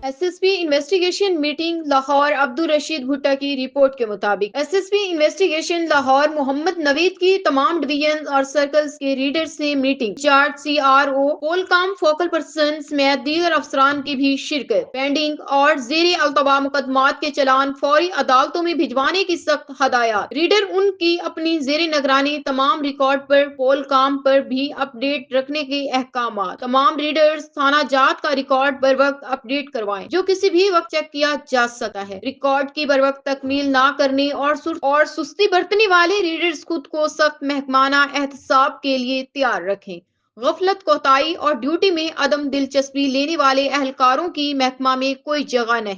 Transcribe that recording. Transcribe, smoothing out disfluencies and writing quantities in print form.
S S P investigation meeting Lahore Abdul Rasheed Bhatta کی report کے مطابق S S P investigation Lahore Muhammad Naveed کی تمام ڈویژن اور سرکلز کے ریڈرز سے meeting charge C R O کولکام فوکل پرسن سمیت دیگر افسران کی بھی شرکت پینڈنگ اور زیر التوا مقدمات کے چلان فوری عدالتوں میں بھجوانے کی سخت ہدایات ریڈر ان کی اپنی زیر نگرانی تمام ریکارڈ پر کولکام پر بھی اپ ڈیٹ رکھنے کے احکامات تمام ریڈرز تھانہ جات کا ریکارڈ بر وقت اپ ڈیٹ کروائیں جو کسی بھی وقت چیک کیا جا سکتا ہے ریکارڈ کی بر وقت تکمیل نہ کرنے اور سستی برتنے والے ریڈرز خود کو سخت محکمانہ احتساب کے لیے تیار رکھیں غفلت کوتاہی اور ڈیوٹی میں عدم دلچسپی لینے والے اہلکاروں کی محکمہ میں کوئی جگہ نہیں